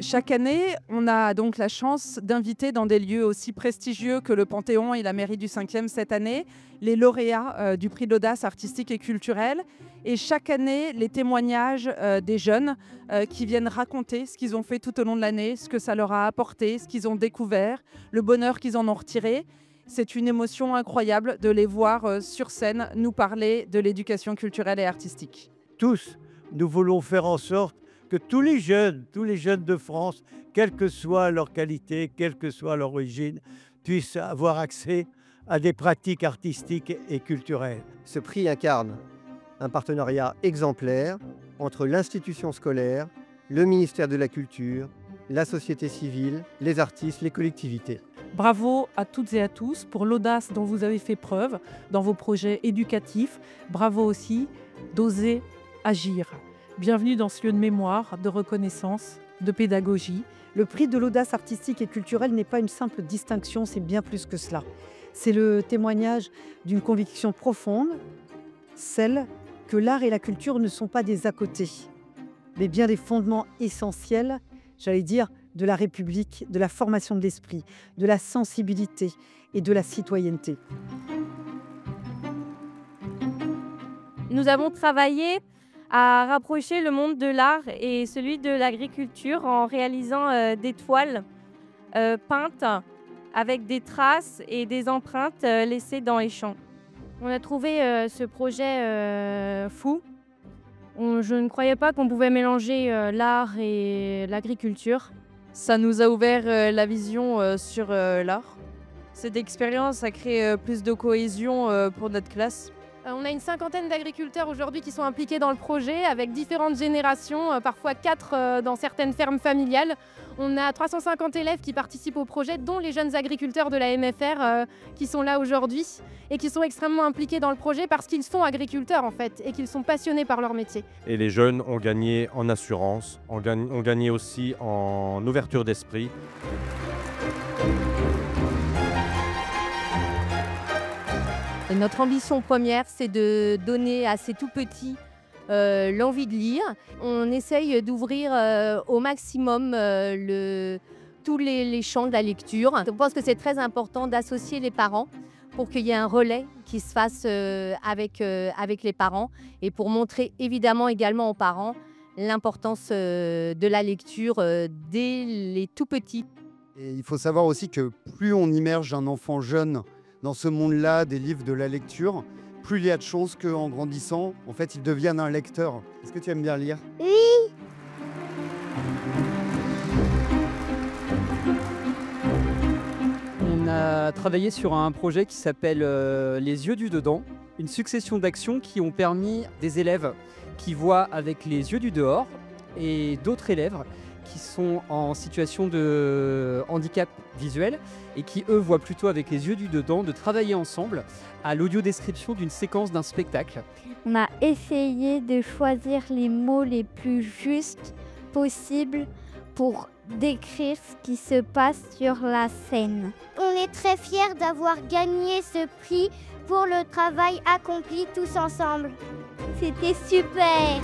Chaque année, on a donc la chance d'inviter dans des lieux aussi prestigieux que le Panthéon et la mairie du 5e cette année, les lauréats du prix d'audace artistique et culturelle. Et chaque année, les témoignages des jeunes qui viennent raconter ce qu'ils ont fait tout au long de l'année, ce que ça leur a apporté, ce qu'ils ont découvert, le bonheur qu'ils en ont retiré. C'est une émotion incroyable de les voir sur scène nous parler de l'éducation culturelle et artistique. Tous, nous voulons faire en sorte que tous les jeunes de France, quelle que soit leur qualité, quelle que soit leur origine, puissent avoir accès à des pratiques artistiques et culturelles. Ce prix incarne un partenariat exemplaire entre l'institution scolaire, le ministère de la Culture, la société civile, les artistes, les collectivités. Bravo à toutes et à tous pour l'audace dont vous avez fait preuve dans vos projets éducatifs. Bravo aussi d'oser agir. Bienvenue dans ce lieu de mémoire, de reconnaissance, de pédagogie. Le prix de l'audace artistique et culturelle n'est pas une simple distinction, c'est bien plus que cela. C'est le témoignage d'une conviction profonde, celle que l'art et la culture ne sont pas des à-côté, mais bien des fondements essentiels, j'allais dire, de la République, de la formation de l'esprit, de la sensibilité et de la citoyenneté. Nous avons travaillé à rapprocher le monde de l'art et celui de l'agriculture en réalisant des toiles peintes avec des traces et des empreintes laissées dans les champs. On a trouvé ce projet fou. Je ne croyais pas qu'on pouvait mélanger l'art et l'agriculture. Ça nous a ouvert la vision sur l'art. Cette expérience a créé plus de cohésion pour notre classe. On a une cinquantaine d'agriculteurs aujourd'hui qui sont impliqués dans le projet avec différentes générations, parfois 4 dans certaines fermes familiales. On a 350 élèves qui participent au projet, dont les jeunes agriculteurs de la MFR qui sont là aujourd'hui et qui sont extrêmement impliqués dans le projet parce qu'ils sont agriculteurs en fait et qu'ils sont passionnés par leur métier. Et les jeunes ont gagné en assurance, ont gagné aussi en ouverture d'esprit. Notre ambition première, c'est de donner à ces tout-petits l'envie de lire. On essaye d'ouvrir au maximum tous les champs de la lecture. Je pense que c'est très important d'associer les parents pour qu'il y ait un relais qui se fasse avec les parents et pour montrer évidemment également aux parents l'importance de la lecture dès les tout-petits. Et il faut savoir aussi que plus on immerge un enfant jeune dans ce monde-là des livres de la lecture, plus il y a de chances qu'en grandissant, en fait, il devienne un lecteur. Est-ce que tu aimes bien lire? Oui. On a travaillé sur un projet qui s'appelle Les yeux du dedans, une succession d'actions qui ont permis des élèves qui voient avec les yeux du dehors et d'autres élèves qui sont en situation de handicap visuel et qui, eux, voient plutôt avec les yeux du dedans, de travailler ensemble à l'audio-description d'une séquence d'un spectacle. On a essayé de choisir les mots les plus justes possibles pour décrire ce qui se passe sur la scène. On est très fiers d'avoir gagné ce prix pour le travail accompli tous ensemble. C'était super!